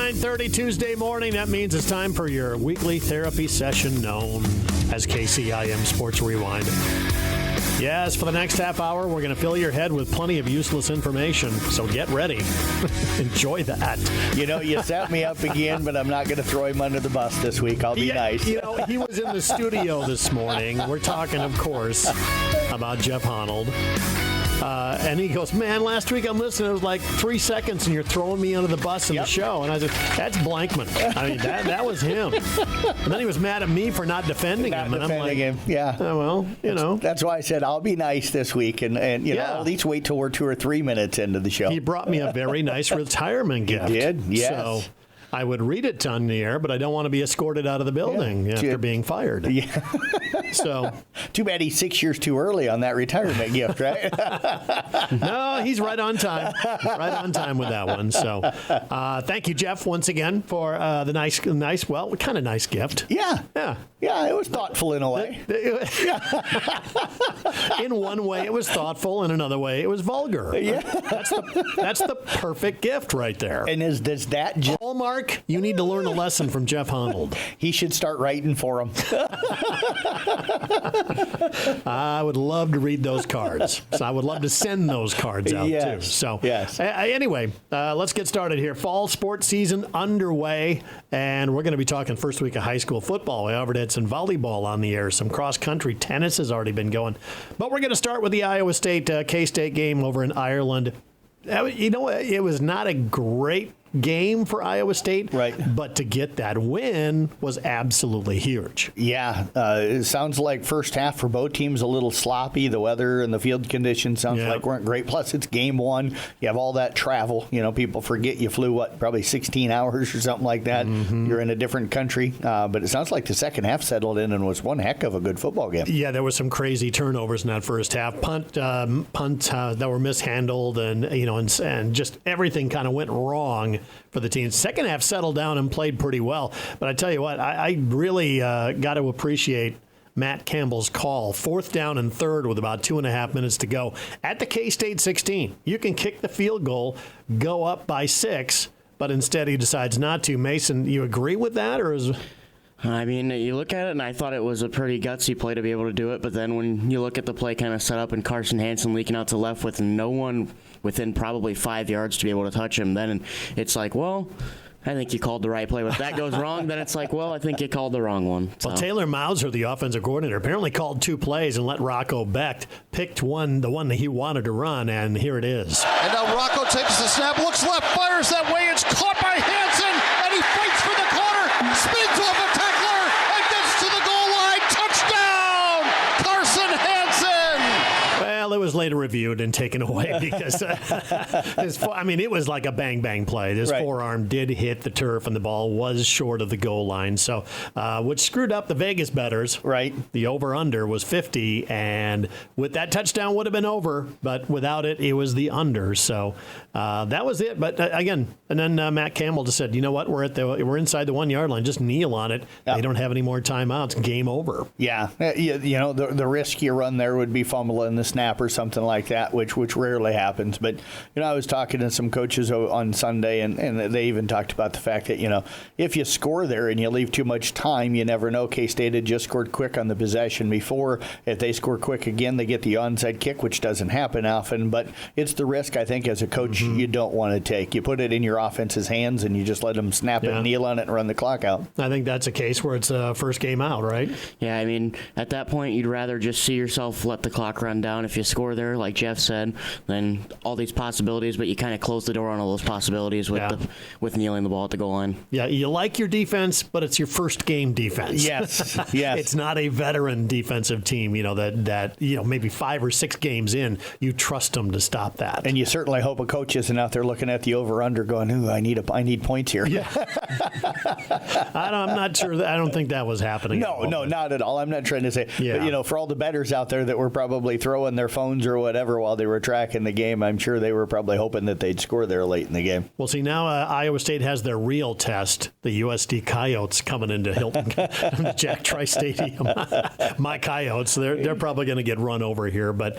9:30 Tuesday morning. That means it's time for your weekly therapy session known as KCIM Sports Rewind. Yes, for the next half hour, we're going to fill your head with plenty of useless information, so get ready. Enjoy that. You know, you set me up again, but I'm not going to throw him under the bus this week. I'll be nice. You know, he was in the studio this morning. We're talking, of course, about Jeff Honnold. And he goes, man, last week I'm listening. It was like 3 seconds, and you're throwing me under the bus in the show. And I said, that's Blankman. I mean, that was him. And then he was mad at me for not defending him. And I'm like, yeah. Oh, well, you know. That's why I said I'll be nice this week, and you know, at least wait till we're 2 or 3 minutes into the show. He brought me a very nice retirement gift. He did, yes. So I would read it on the air, but I don't want to be escorted out of the building after being fired. Yeah. So too bad he's 6 years too early on that retirement gift, right? No, he's right on time. Right on time with that one. So thank you, Jeff, once again for the nice, well, kind of nice gift. Yeah. Yeah. Yeah, it was thoughtful in a way. In one way, it was thoughtful. In another way, it was vulgar. Yeah. That's the perfect gift right there. And does that just... Hallmark, you need to learn a lesson from Jeff Honnold. He should start writing for him. I would love to read those cards. So I would love to send those cards out, too. So anyway, let's get started here. Fall sports season underway, and we're going to be talking first week of high school football. We already had some volleyball on the air. Some cross-country tennis has already been going. But we're going to start with the Iowa State K-State game over in Ireland. You know, it was not a great game for Iowa State, right? But to get that win was absolutely huge. Yeah, it sounds like first half for both teams a little sloppy. The weather and the field conditions sounds like weren't great. Plus, it's game one. You have all that travel. You know, people forget you flew probably 16 hours or something like that. Mm-hmm. You're in a different country, but it sounds like the second half settled in and was one heck of a good football game. Yeah, there was some crazy turnovers in that first half. Punt that were mishandled, and and just everything kind of went wrong for the team. Second half settled down and played pretty well. But I tell you what, I really got to appreciate Matt Campbell's call. 4th down and 3rd with about 2.5 minutes to go at the K-State 16. You can kick the field goal, go up by 6, but instead he decides not to. Mason, you agree with that, or is... I mean, you look at it, and I thought it was a pretty gutsy play to be able to do it, but then when you look at the play kind of set up and Carson Hansen leaking out to left with no one within probably 5 yards to be able to touch him, then it's like, well, I think you called the right play. But if that goes wrong, then it's like, well, I think you called the wrong one. So. Well, Taylor Mauser, the offensive coordinator, apparently called 2 plays and let Rocco Becht pick the one that he wanted to run, and here it is. And now Rocco takes the snap, looks left, fires that way. It's caught by Hansen, and he fights for the corner, spins off a tackler, and gets to the goal line. Touchdown, Carson Hansen. Well, it was later reviewed and taken away because it was like a bang-bang play. This forearm did hit the turf, and the ball was short of the goal line, so which screwed up the Vegas bettors. Right. The over-under was 50, and with that touchdown would have been over, but without it, it was the under. So that was it. But again, and then Matt Campbell just said, you know what, we're inside the 1 yard line. Just kneel on it. Yep. They don't have any more timeouts. Game over. Yeah. You know, the risk you run there would be fumbling the snap or something like that, which rarely happens. But, I was talking to some coaches on Sunday, and they even talked about the fact that, if you score there and you leave too much time, you never know. K-State had just scored quick on the possession before. If they score quick again, they get the onside kick, which doesn't happen often. But it's the risk, I think, as a coach, you don't want to take. You put it in your offense's hands, and you just let them snap it, kneel on it, and run the clock out. I think that's a case where it's first game out, right? Yeah, I mean, at that point, you'd rather just see yourself let the clock run down. If you score there, like Jeff said, then all these possibilities, but you kind of close the door on all those possibilities with kneeling the ball at the goal line. Yeah, you like your defense, but it's your first game defense. Yes. It's not a veteran defensive team, that maybe 5 or 6 games in, you trust them to stop that. And you certainly hope a coach isn't out there looking at the over-under going, ooh, I need points here. Yeah. I'm not sure. I don't think that was happening. No, not at all. I'm not trying to say. Yeah. But, for all the bettors out there that were probably throwing their phones or whatever, whatever while they were tracking the game. I'm sure they were probably hoping that they'd score there late in the game. Well, see, now Iowa State has their real test, the USD Coyotes coming into Hilton, Jack Trice Stadium. My Coyotes, they're probably going to get run over here, but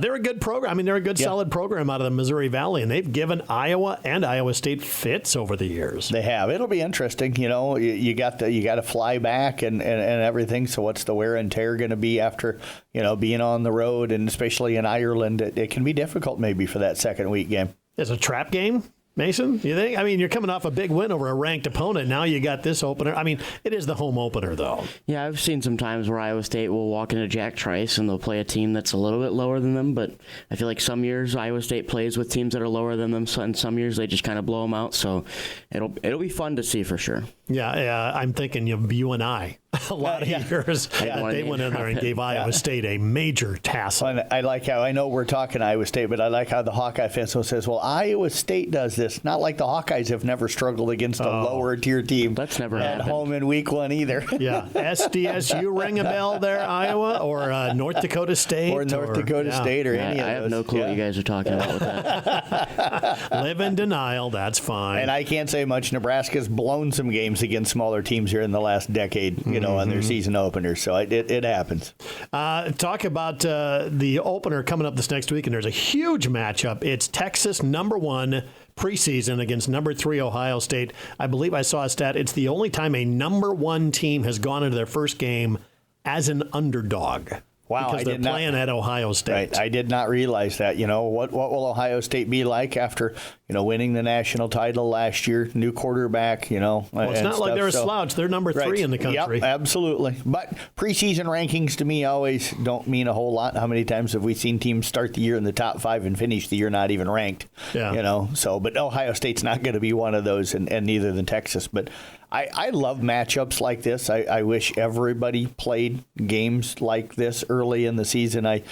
they're a good program. I mean, they're a good, solid program out of the Missouri Valley, and they've given Iowa and Iowa State fits over the years. They have. It'll be interesting. You got to fly back and everything. So what's the wear and tear going to be after being on the road, and especially in Ireland? It can be difficult maybe for that second week game. It's a trap game, Mason, you think? I mean, you're coming off a big win over a ranked opponent. Now you got this opener. I mean, it is the home opener, though. Yeah, I've seen some times where Iowa State will walk into Jack Trice and they'll play a team that's a little bit lower than them, but I feel like some years Iowa State plays with teams that are lower than them, and some years they just kind of blow them out. So it'll be fun to see for sure. Yeah, I'm thinking you and I. A lot of years they went in there and gave Iowa State a major tassel. And I like how, I know we're talking Iowa State, but I like how the Hawkeye fans says, well, Iowa State does this. Not like the Hawkeyes have never struggled against a lower tier team. That's never at happened. Home in week one either. Yeah. SDSU ring a bell there, Iowa, or North Dakota State. Or North Dakota State or any of those. I have no clue what you guys are talking about with that. Live in denial, that's fine. And I can't say much. Nebraska's blown some games against smaller teams here in the last decade, on their season openers. So it happens. Talk about the opener coming up this next week, and there's a huge matchup. It's Texas #1 preseason against #3 Ohio State. I believe I saw a stat. It's the only time a #1 team has gone into their first game as an underdog. Wow, because they're playing at Ohio State. Right, I did not realize that. What will Ohio State be like after winning the national title last year? New quarterback. Well, it's not like they're a slouch. They're #3 in the country. Yep, absolutely. But preseason rankings to me always don't mean a whole lot. How many times have we seen teams start the year in the top 5 and finish the year not even ranked? Yeah. But Ohio State's not going to be one of those, and neither than Texas. But I love matchups like this. I wish everybody played games like this early in the season. I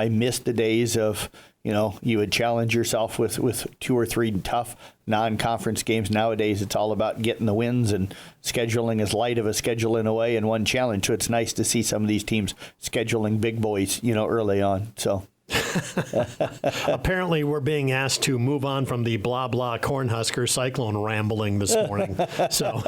missed the days of, you would challenge yourself with 2 or 3 tough non-conference games. Nowadays, it's all about getting the wins, and scheduling is light of a schedule in a way and one challenge. So it's nice to see some of these teams scheduling big boys, early on. So. Apparently, we're being asked to move on from the blah blah Cornhusker Cyclone rambling this morning. So,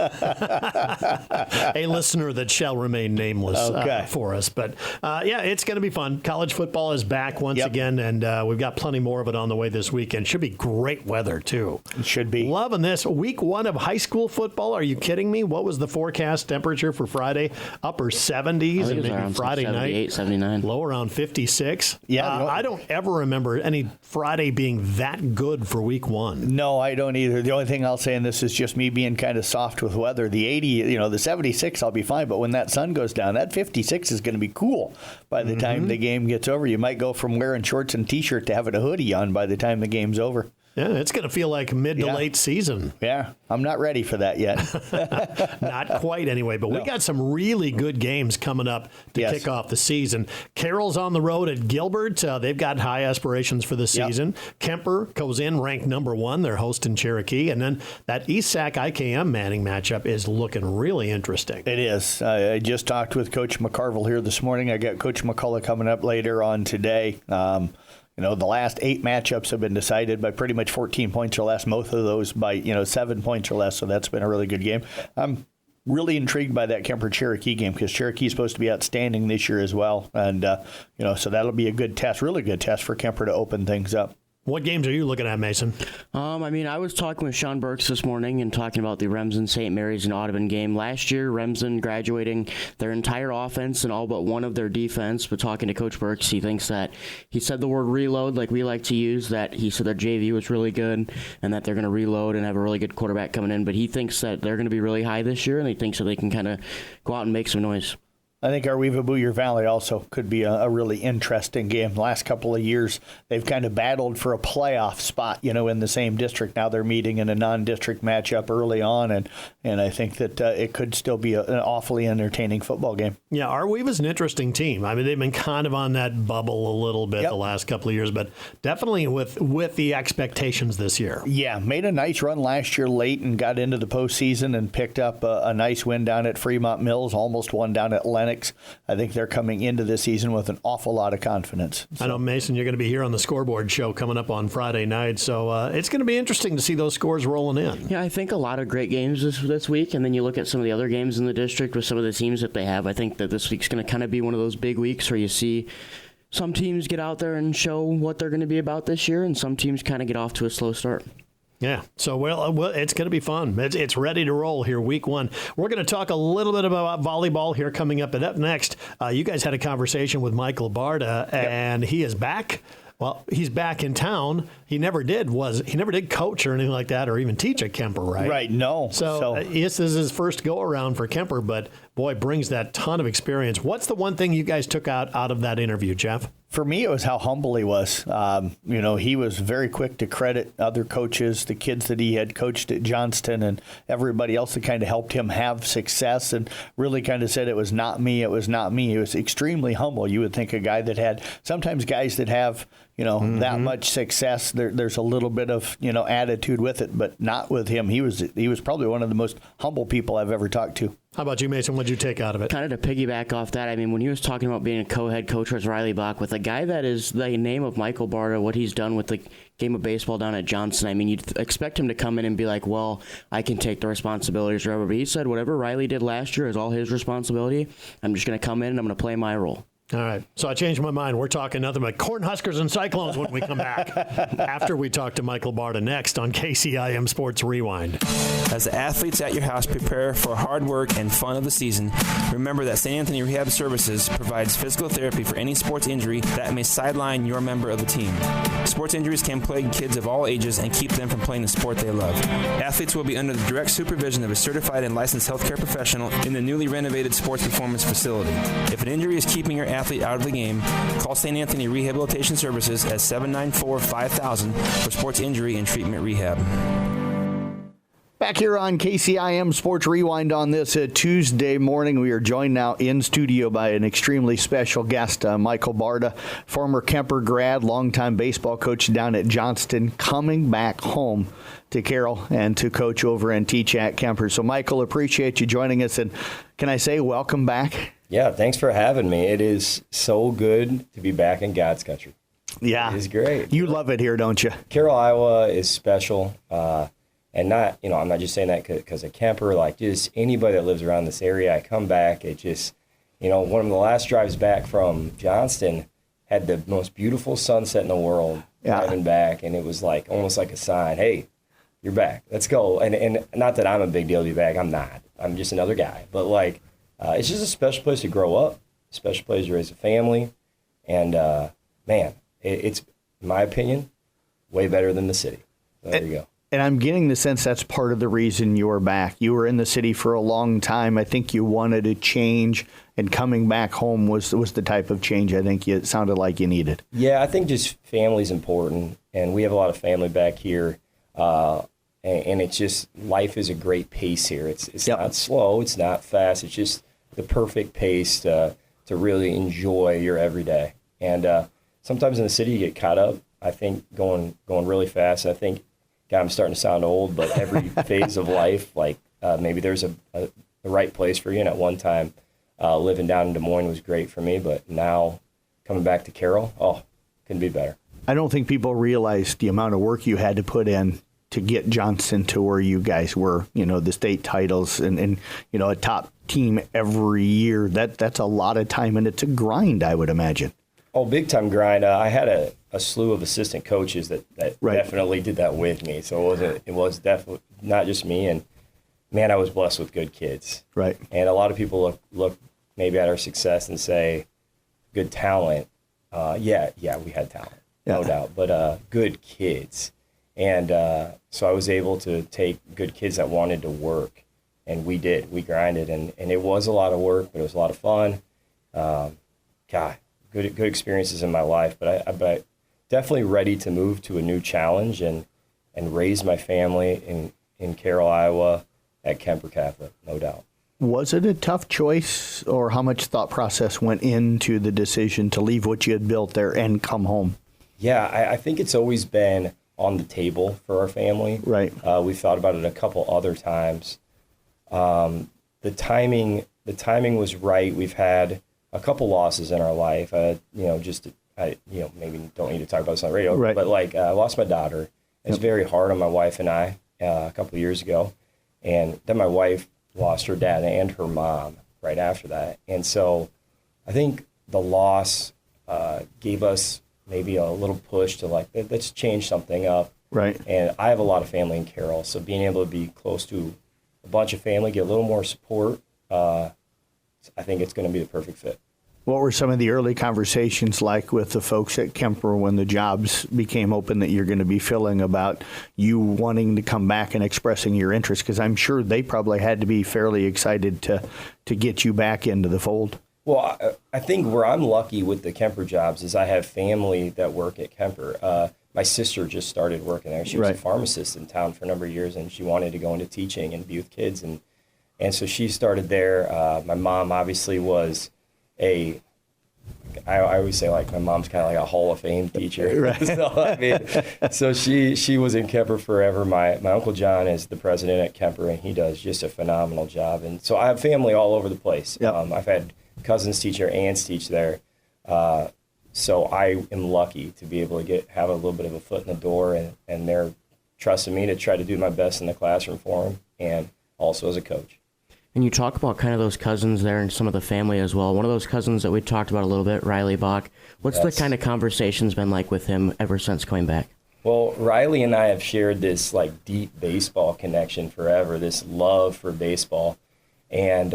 a listener that shall remain nameless for us. But it's going to be fun. College football is back once again, and we've got plenty more of it on the way this weekend. Should be great weather too. It should be. Loving this. Week 1 of high school football. Are you kidding me? What was the forecast temperature for Friday? Upper 70s, and maybe Friday night 79. Low around 56. Yeah. I don't ever remember any Friday being that good for week 1. No, I don't either. The only thing I'll say, and this is just me being kind of soft with weather, the 80, the 76, I'll be fine. But when that sun goes down, that 56 is going to be cool by the time the game gets over. You might go from wearing shorts and T-shirt to having a hoodie on by the time the game's over. Yeah, it's going to feel like mid to late season. Yeah, I'm not ready for that yet. Not quite anyway, but we got some really good games coming up to kick off the season. Carroll's on the road at Gilbert. They've got high aspirations for the season. Kemper goes in ranked #1. They're hosting Cherokee. And then that East Sac IKM Manning matchup is looking really interesting. It is. I just talked with Coach McCarville here this morning. I got Coach McCullough coming up later on today. The last 8 matchups have been decided by pretty much 14 points or less, most of those by, 7 points or less, so that's been a really good game. I'm really intrigued by that Kemper-Cherokee game because Cherokee is supposed to be outstanding this year as well, and, so that'll be a good test, really good test for Kemper to open things up. What games are you looking at, Mason? I was talking with Sean Burks this morning and talking about the Remsen St. Mary's and Audubon game. Last year, Remsen graduating their entire offense and all but one of their defense. But talking to Coach Burks, he said the word reload like we like to use, that he said their JV was really good and that they're going to reload and have a really good quarterback coming in. But he thinks that they're going to be really high this year, and he thinks that they can kind of go out and make some noise. I think our Weevabuyer Valley also could be a really interesting game. The last couple of years, they've kind of battled for a playoff spot, in the same district. Now they're meeting in a non-district matchup early on, and I think that it could still be an awfully entertaining football game. Yeah, our Weave is an interesting team. I mean, they've been kind of on that bubble a little bit the last couple of years, but definitely with the expectations this year. Yeah, made a nice run last year late and got into the postseason and picked up a nice win down at Fremont Mills, almost won down at Lennox. Athletics. I think they're coming into this season with an awful lot of confidence. I know, Mason, you're going to be here on the Scoreboard show coming up on Friday night, so it's going to be interesting to see those scores rolling in. Yeah, I think a lot of great games this week, and then you look at some of the other games in the district with some of the teams that they have. I think that this week's going to kind of be one of those big weeks where you see some teams get out there and show what they're going to be about this year, and some teams kind of get off to a slow start. Yeah, so well, it's going to be fun. It's ready to roll here, week one. We're going to talk a little bit about volleyball here coming up. And up next, you guys had a conversation with Michael Barta, and he is back. Well, he's back in town. He never did coach or anything like that, or even teach at Kemper, right? Right. No. So this is his first go around for Kemper, but boy, brings that ton of experience. What's the one thing you guys took out of that interview, Jeff? For me, it was how humble he was. He was very quick to credit other coaches, the kids that he had coached at Johnston, and everybody else that kind of helped him have success, and really kind of said it was not me, it was not me. He was extremely humble. You would think a guy that had, sometimes guys that have, that much success, there's a little bit of, attitude with it, but not with him. He was probably one of the most humble people I've ever talked to. How about you, Mason? What did you take out of it? Kind of to piggyback off that, I mean, when he was talking about being a co-head coach with Riley Bach, with a guy that is the name of Michael Barta, what he's done with the game of baseball down at Johnson, I mean, you'd expect him to come in and be like, well, I can take the responsibilities or whatever. But he said whatever Riley did last year is all his responsibility. I'm just going to come in and I'm going to play my role. All right. So I changed my mind. We're talking nothing but Cornhuskers and Cyclones when we come back. After we talk to Michael Barta next on KCIM Sports Rewind. As the athletes at your house prepare for hard work and fun of the season, remember that St. Anthony Rehab Services provides physical therapy for any sports injury that may sideline your member of the team. Sports injuries can plague kids of all ages and keep them from playing the sport they love. Athletes will be under the direct supervision of a certified and licensed healthcare professional in the newly renovated sports performance facility. If an injury is keeping your athlete out of the game, call St. Anthony Rehabilitation Services at 794-5000 for sports injury and treatment rehab. Back here on KCIM Sports Rewind on this Tuesday morning, we are joined now in studio by an extremely special guest, Michael Barta, former Kemper grad, longtime baseball coach down at Johnston, coming back home to Carroll and to coach over and teach at Kemper. So, Michael, appreciate you joining us, and can I say welcome back? Yeah, thanks for having me. It is so good to be back in God's country. Yeah. It is great. You love it here, don't you? Carroll, Iowa is special. And not, I'm not just saying that because of Kemper, like just anybody that lives around this area, I come back, it just, one of the last drives back from Johnston had the most beautiful sunset in the world driving back. And it was like, almost like a sign, hey, you're back, let's go. And not that I'm a big deal to be back, I'm not. I'm just another guy. But like, it's just a special place to grow up, a special place to raise a family. And man, it's, in my opinion, way better than the city. So there you go. And I'm getting the sense that's part of the reason you're back. You were in the city for a long time. I think you wanted a change, and coming back home was the type of change I think it sounded like you needed. Yeah, I think just family's important, and we have a lot of family back here. And it's just, life is a great pace here. It's not slow, it's not fast. It's just the perfect pace to really enjoy your everyday. And sometimes in the city you get caught up, I think, going really fast. I think, God, I'm starting to sound old, but every phase of life, like maybe there's the right place for you. And at one time, living down in Des Moines was great for me, but now coming back to Carroll, couldn't be better. I don't think people realize the amount of work you had to put in to get Johnston to where you guys were, the state titles and a top team every year. That's a lot of time, and it's a grind, I would imagine. Oh, big time grind. I had a slew of assistant coaches that definitely did that with me. So it was definitely not just me. And man, I was blessed with good kids. Right. And a lot of people look maybe at our success and say, good talent. Yeah, we had talent, no doubt. But good kids. And so I was able to take good kids that wanted to work, and we did. We grinded, and it was a lot of work, but it was a lot of fun. God. Good experiences in my life, but I'm definitely ready to move to a new challenge and raise my family in Carroll, Iowa, at Kemper Catholic, no doubt. Was it a tough choice, or how much thought process went into the decision to leave what you had built there and come home? Yeah, I think it's always been on the table for our family. Right. We've thought about it a couple other times. The timing the timing was right. We've had a couple losses in our life. Maybe don't need to talk about this on the radio, right. but I lost my daughter. It's very hard on my wife and I a couple of years ago. And then my wife lost her dad and her mom right after that. And so I think the loss gave us maybe a little push to let's change something up. Right. And I have a lot of family in Carroll, so being able to be close to a bunch of family, get a little more support, I think it's going to be the perfect fit. What were some of the early conversations like with the folks at Kemper when the jobs became open that you're going to be filling about you wanting to come back and expressing your interest? Because I'm sure they probably had to be fairly excited to get you back into the fold. Well, I think where I'm lucky with the Kemper jobs is I have family that work at Kemper. My sister just started working there. She was a pharmacist in town for a number of years, and she wanted to go into teaching and be with kids. And so she started there. My mom obviously was I always say my mom's kind of like a Hall of Fame teacher. Right. So she was in Kemper forever. My Uncle John is the president at Kemper, and he does just a phenomenal job. And so I have family all over the place. Yep. I've had cousins teach there, aunts teach there. So I am lucky to be able to have a little bit of a foot in the door, and they're trusting me to try to do my best in the classroom for them, and also as a coach. And you talk about kind of those cousins there and some of the family as well. One of those cousins that we talked about a little bit, Riley Bach. What's the kind of conversations been like with him ever since coming back? Well, Riley and I have shared this deep baseball connection forever, this love for baseball. And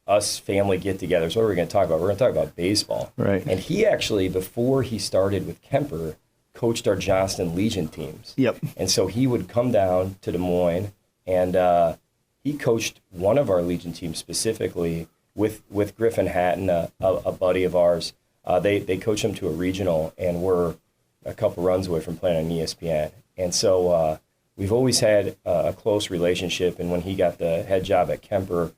us family get-togethers, what are we going to talk about? We're going to talk about baseball. Right. And he actually, before he started with Kemper, coached our Johnston Legion teams. Yep. And so he would come down to Des Moines, and he coached one of our Legion teams specifically with Griffin Hatton, a buddy of ours. They coached him to a regional, and we're a couple runs away from playing on ESPN. And so we've always had a close relationship. And when he got the head job at Kemper,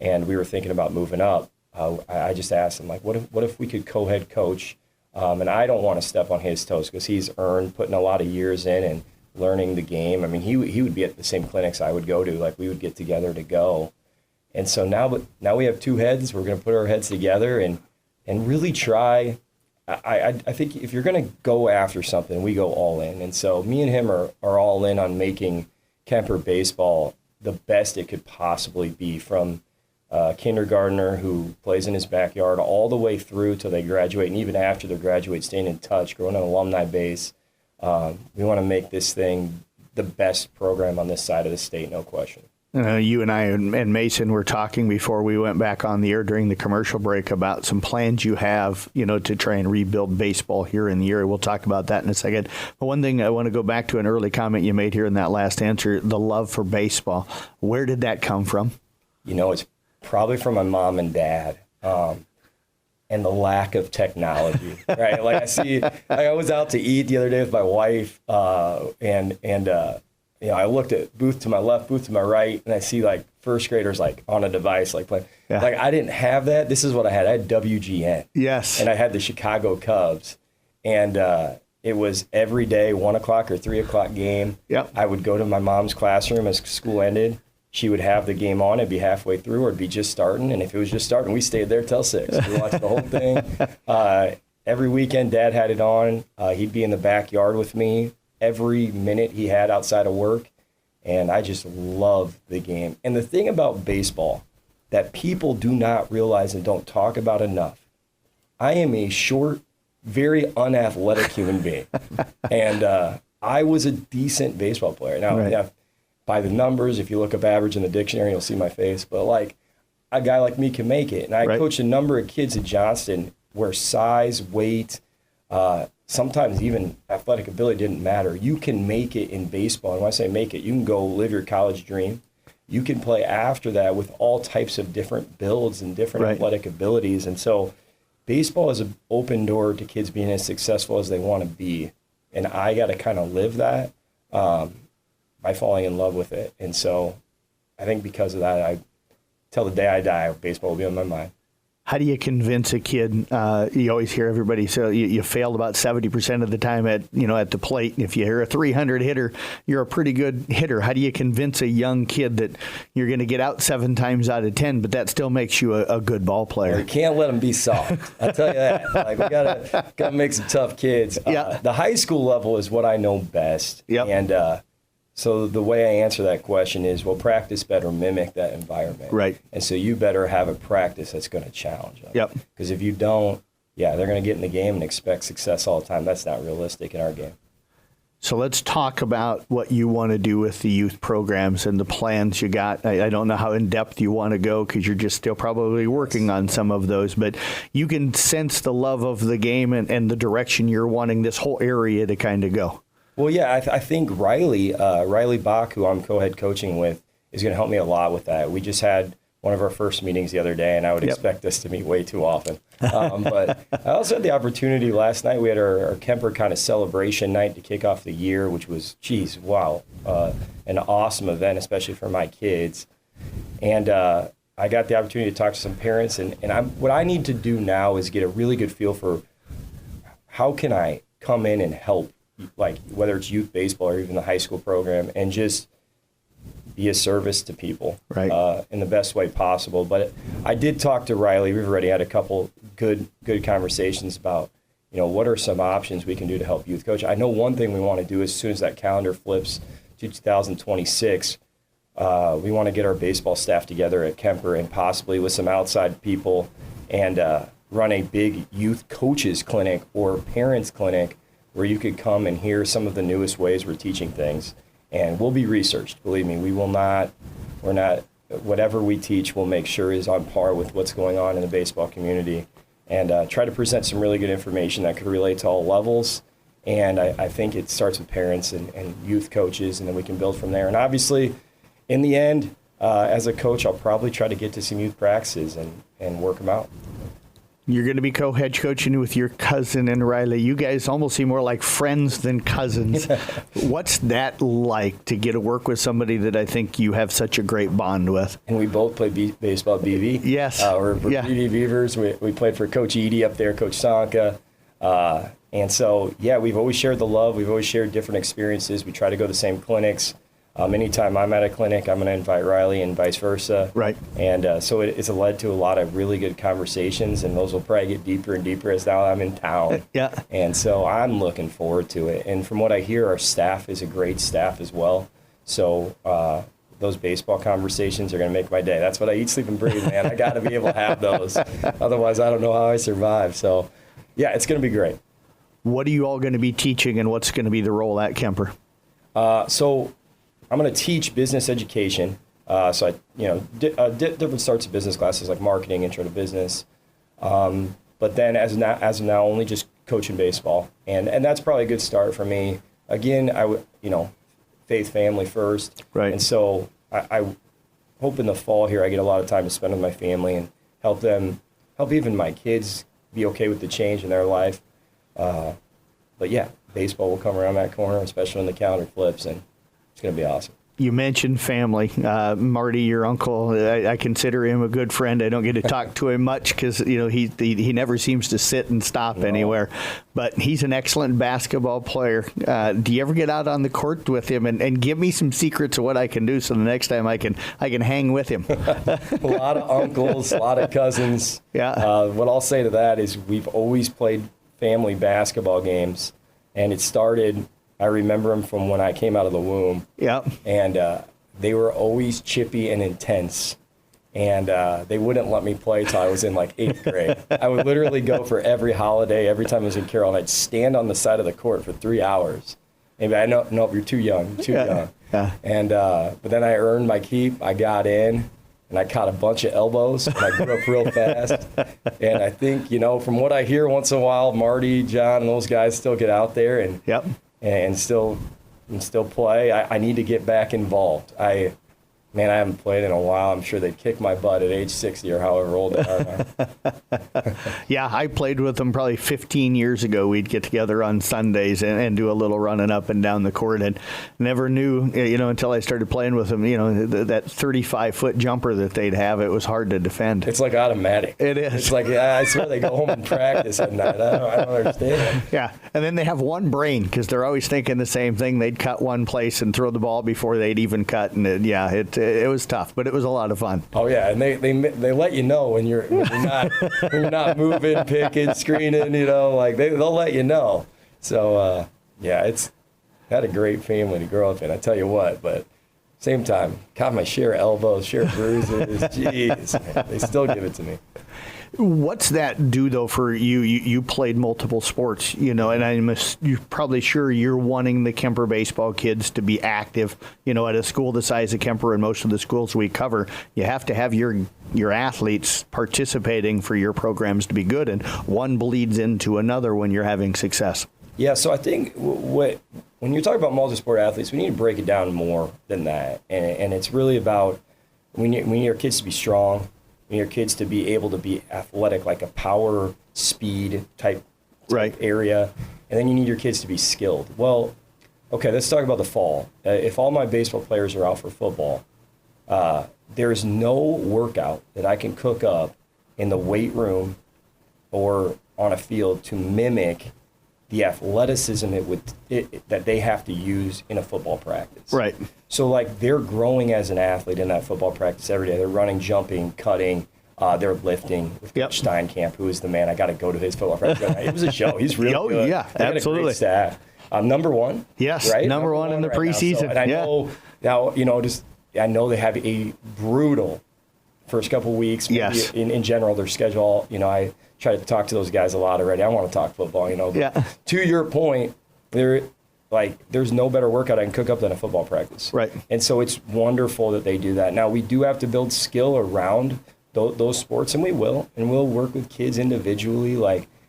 and we were thinking about moving up, I just asked him, what if we could co-head coach? And I don't want to step on his toes because he's earned putting a lot of years in and learning the game. I mean, he would be at the same clinics I would go to. We would get together to go. And so now we have two heads. We're going to put our heads together and really try. I think if you're going to go after something, we go all in. And so me and him are all in on making Kemper baseball the best it could possibly be, from kindergartner who plays in his backyard all the way through till they graduate, and even after they graduate, staying in touch, growing an alumni base. We want to make this thing the best program on this side of the state, no question. You and I and Mason were talking before we went back on the air during the commercial break about some plans you have, to try and rebuild baseball here in the area. We'll talk about that in a second. But one thing I want to go back to an early comment you made here in that last answer, the love for baseball. Where did that come from? It's probably from my mom and dad. And the lack of technology, right? I was out to eat the other day with my wife, and I looked at booth to my left, booth to my right, and I see first graders on a device playing. Yeah. I didn't have that. This is what I had. I had WGN. Yes. And I had the Chicago Cubs, and it was every day 1 o'clock or 3 o'clock game. Yep. I would go to my mom's classroom as school ended. She would have the game on. It'd be halfway through, or it'd be just starting. And if it was just starting, we stayed there till 6. We watched the whole thing. Every weekend, Dad had it on. He'd be in the backyard with me every minute he had outside of work. And I just loved the game. And the thing about baseball that people do not realize and don't talk about enough, I am a short, very unathletic human being. And I was a decent baseball player. Now, by the numbers, if you look up average in the dictionary, you'll see my face. But a guy like me can make it. And I coached a number of kids at Johnston where size, weight, sometimes even athletic ability didn't matter. You can make it in baseball. And when I say make it, you can go live your college dream. You can play after that with all types of different builds and different athletic abilities. And so baseball is an open door to kids being as successful as they want to be. And I got to kind of live that. By falling in love with it. And so I think because of that, till the day I die, baseball will be on my mind. How do you convince a kid? You always hear everybody say you failed about 70% of the time at the plate. If you're a 300 hitter, you're a pretty good hitter. How do you convince a young kid that you're going to get out 7 times out of 10, but that still makes you a good ball player? You can't let them be soft. I'll tell you that. Like, we gotta make some tough kids. Yeah. The high school level is what I know best. Yep. And so the way I answer that question is, well, practice better mimic that environment. Right. And so you better have a practice that's going to challenge them. Yep. Because if you don't, they're going to get in the game and expect success all the time. That's not realistic in our game. So let's talk about what you want to do with the youth programs and the plans you got. I don't know how in-depth you want to go because you're just still probably working on some of those, but you can sense the love of the game and the direction you're wanting this whole area to kind of go. Well, yeah, I think Riley Bach, who I'm co-head coaching with, is going to help me a lot with that. We just had one of our first meetings the other day, and I would expect us to meet way too often. But I also had the opportunity last night. We had our Kemper kind of celebration night to kick off the year, which was, an awesome event, especially for my kids. And I got the opportunity to talk to some parents, and what I need to do now is get a really good feel for how can I come in and help, like whether it's youth baseball or even the high school program, and just be a service to people in the best way possible. But I did talk to Riley. We've already had a couple good conversations about, what are some options we can do to help youth coach. I know one thing we want to do as soon as that calendar flips to 2026, we want to get our baseball staff together at Kemper and possibly with some outside people and run a big youth coaches clinic or parents clinic where you could come and hear some of the newest ways we're teaching things. And we'll be researched. Believe me, whatever we teach, we'll make sure is on par with what's going on in the baseball community and try to present some really good information that could relate to all levels. And I think it starts with parents and youth coaches, and then we can build from there. And obviously, in the end, as a coach, I'll probably try to get to some youth practices and work them out. You're going to be co-head coaching with your cousin and Riley. You guys almost seem more like friends than cousins. What's that like to get to work with somebody that I think you have such a great bond with? And we both play baseball at BV. Yes. We're BV Beavers. We played for Coach Edie up there, Coach Sanka. And so, we've always shared the love. We've always shared different experiences. We try to go to the same clinics. Anytime I'm at a clinic, I'm going to invite Riley and vice versa. Right. And so it's led to a lot of really good conversations, and those will probably get deeper and deeper as now I'm in town. Yeah. And so I'm looking forward to it. And from what I hear, our staff is a great staff as well. So those baseball conversations are going to make my day. That's what I eat, sleep, and breathe, man. I got to be able to have those. Otherwise, I don't know how I survive. So, it's going to be great. What are you all going to be teaching, and what's going to be the role at Kemper? So I'm going to teach business education. Different sorts of business classes like marketing, intro to business. But then as of now, only just coaching baseball. And that's probably a good start for me. Again, I would, faith, family first. Right. And so I hope in the fall here I get a lot of time to spend with my family and help even my kids be okay with the change in their life. But baseball will come around that corner, especially when the calendar flips, and it's going to be awesome. You mentioned family. Marty, your uncle, I consider him a good friend. I don't get to talk to him much because, he never seems to sit and stop anywhere. But he's an excellent basketball player. Do you ever get out on the court with him and give me some secrets of what I can do so the next time I can hang with him? A lot of uncles, a lot of cousins. Yeah. What I'll say to that is we've always played family basketball games, and it started – I remember them from when I came out of the womb. Yeah. And they were always chippy and intense. And they wouldn't let me play till I was in like 8th grade. I would literally go for every holiday, every time I was in Carroll, and I'd stand on the side of the court for 3 hours. Maybe I know, nope, you're too young. You're too young. Yeah. And but then I earned my keep. I got in, and I caught a bunch of elbows. And I grew up real fast. And I think, from what I hear once in a while, Marty, John, and those guys still get out there and still play. I need to get back involved. man, I haven't played in a while. I'm sure they'd kick my butt at age 60 or however old they are now. Yeah, I played with them probably 15 years ago. We'd get together on Sundays and do a little running up and down the court, and never knew, until I started playing with them, that 35-foot jumper that they'd have, it was hard to defend. It's like automatic. It is. It's like, I swear they go home and practice at night. I don't understand. Yeah, and then they have one brain because they're always thinking the same thing. They'd cut one place and throw the ball before they'd even cut, and it was tough, but it was a lot of fun. Oh yeah, and they let you know when you're not moving, picking, screening. They'll let you know. So it's had a great family to grow up in. I tell you what, but same time, got my share of elbows, share of bruises. Jeez, man, they still give it to me. What's that do, though, for you? You played multiple sports, and you're probably sure you're wanting the Kemper baseball kids to be active, at a school the size of Kemper and most of the schools we cover. You have to have your athletes participating for your programs to be good, and one bleeds into another when you're having success. Yeah, so I think when you're talking about multi-sport athletes, we need to break it down more than that, and it's really about we need your kids to be strong. Your kids to be able to be athletic, like a power, speed type area. And then you need your kids to be skilled. Well, okay, let's talk about the fall. If all my baseball players are out for football, there's no workout that I can cook up in the weight room or on a field to mimic the athleticism that they have to use in a football practice. Right. So, they're growing as an athlete in that football practice every day. They're running, jumping, cutting. They're lifting with Coach Steinkamp, who is the man. I got to go to his football practice. It was a show. He's really good. Yeah, they absolutely. Got a great staff. Number one. Yes, right? number one in the preseason. So, and I know now, I know they have a brutal first couple weeks. Maybe yes. In general, their schedule, I try to talk to those guys a lot already. I want to talk football, But to your point, there's no better workout I can cook up than a football practice. Right. And so it's wonderful that they do that. Now, we do have to build skill around those sports, and we will. And we'll work with kids individually.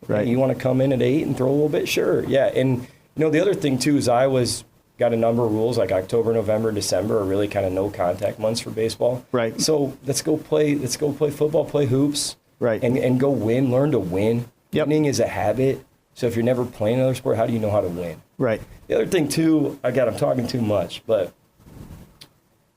Hey, you want to come in at 8 and throw a little bit? Sure. Yeah. And, the other thing, too, is got a number of rules, like October, November, December are really kind of no contact months for baseball. Right. So let's go play football, play hoops. Right. And go win, learn to win. Yep. Winning is a habit. So if you're never playing another sport, how do you know how to win? Right. The other thing, too, I'm talking too much, but,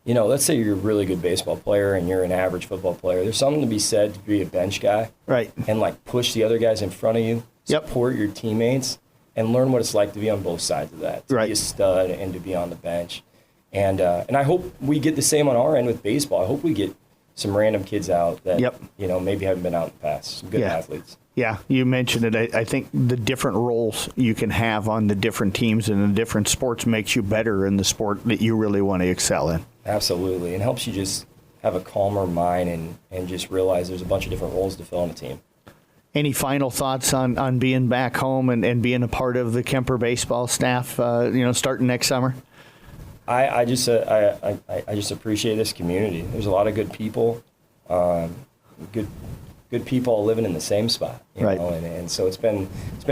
let's say you're a really good baseball player and you're an average football player. There's something to be said to be a bench guy. Right. And, push the other guys in front of you, support your teammates, and learn what it's like to be on both sides of that. To be a stud and to be on the bench. And I hope we get the same on our end with baseball. I hope we get some random kids out that, maybe haven't been out in the past. Some good athletes. Yeah, you mentioned it. I think the different roles you can have on the different teams and the different sports makes you better in the sport that you really want to excel in. Absolutely. And helps you just have a calmer mind and just realize there's a bunch of different roles to fill in a team. Any final thoughts on being back home and being a part of the Kemper baseball staff, starting next summer? I just appreciate this community. There's a lot of good people, good people living in the same spot, you know, and so it's been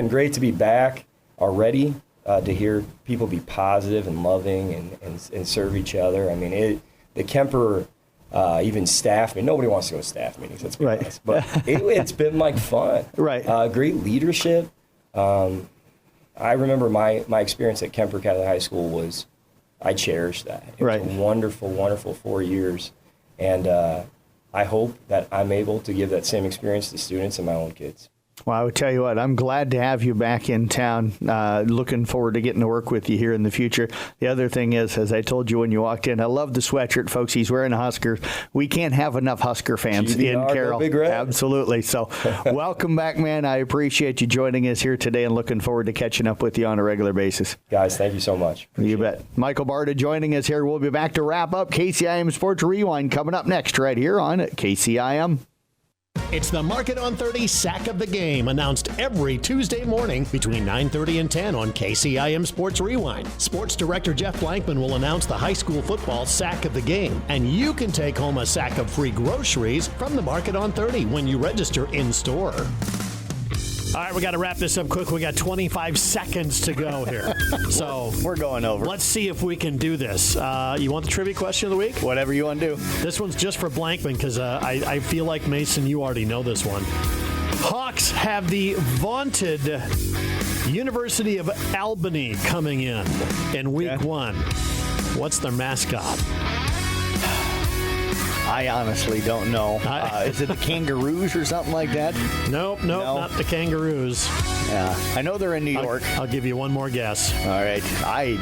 great to be back already. To hear people be positive and loving and serve each other. I mean, the Kemper even staff meeting. Nobody wants to go to staff meetings. Let's be honest, but it's been fun. Right. Great leadership. I remember my experience at Kemper Catholic High School was. I cherish that. It was a wonderful, wonderful 4 years. And I hope that I'm able to give that same experience to students and my own kids. Well, I would tell you what, I'm glad to have you back in town. Looking forward to getting to work with you here in the future. The other thing is, as I told you when you walked in, I love the sweatshirt, folks. He's wearing a Husker. We can't have enough Husker fans in Carroll. Absolutely. So welcome back, man. I appreciate you joining us here today and looking forward to catching up with you on a regular basis. Guys, thank you so much. You bet. Michael Barta joining us here. We'll be back to wrap up KCIM Sports Rewind coming up next right here on KCIM. It's the Market on 30 Sack of the Game, announced every Tuesday morning between 9:30 and 10 on KCIM Sports Rewind. Sports Director Jeff Blankman will announce the high school football Sack of the Game, and you can take home a sack of free groceries from the Market on 30 when you register in store. All right, we got to wrap this up quick. We got 25 seconds to go here. So We're going over. let's see if we can do this. You want the trivia question of the week? Whatever you want to do. This one's just for Blankman because I feel like, Mason, you already know this one. Hawks have the vaunted University of Albany coming in week one. What's their mascot? I honestly don't know. Is it the Kangaroos or something like that? Nope, No. not the Kangaroos. Yeah, I know they're in New York. I'll give you one more guess. All right, I'm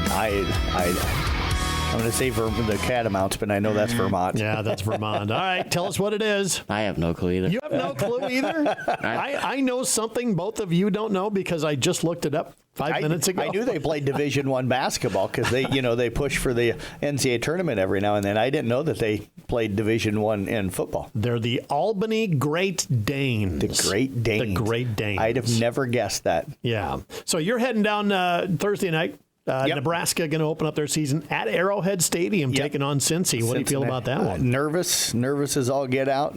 going to say the Catamounts, but I know that's Vermont. Yeah, that's Vermont. All right, tell us what it is. I have no clue either. You have no clue either? I know something both of you don't know because I just looked it up 5 minutes ago. I knew they played Division I basketball because they push for the NCAA tournament every now and then. I didn't know that they played Division I in football. They're the Albany Great Danes. The Great Danes. The Great Danes. I'd have never guessed that. Yeah. So you're heading down Thursday night. Yep. Nebraska going to open up their season at Arrowhead Stadium, taking on Cincy. What do you feel about that one? Nervous as all get out.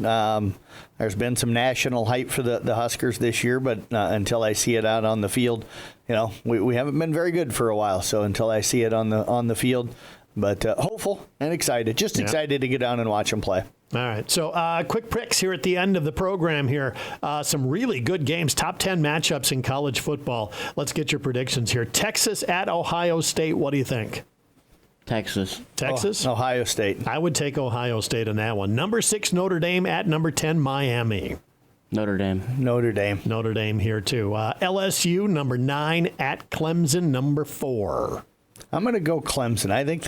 There's been some national hype for the Huskers this year, but until I see it out on the field, we haven't been very good for a while. So until I see it on the field, but hopeful and excited, excited to get down and watch them play. All right. So quick picks here at the end of the program here. Some really good games, top 10 matchups in college football. Let's get your predictions here. Texas at Ohio State. What do you think? Texas. Ohio State. I would take Ohio State on that one. Number 6, Notre Dame at number 10, Miami. Notre Dame. Notre Dame here too. LSU, number 9 at Clemson, number 4. I'm going to go Clemson. I think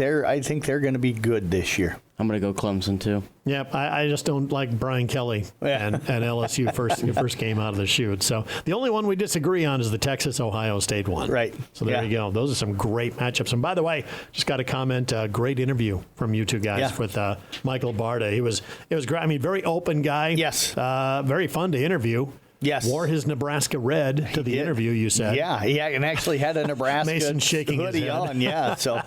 they're going to be good this year. I'm going to go Clemson, too. Yep, I just don't like Brian Kelly and LSU first came out of the chute. So the only one we disagree on is the Texas-Ohio State one. Right. So there you go. Those are some great matchups. And by the way, just got a comment, great interview from you two guys with Michael Barta. It was great. I mean, very open guy. Yes. Very fun to interview. Yes. Wore his Nebraska red to the interview, you said. Yeah, he actually had a Nebraska Mason shaking hoodie his head. on. Yeah, so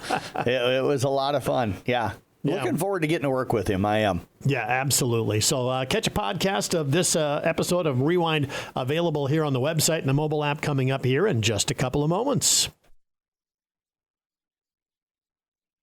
it was a lot of fun. Yeah. Looking forward to getting to work with him. I am. Yeah, absolutely. So catch a podcast of this episode of Rewind available here on the website and the mobile app coming up here in just a couple of moments.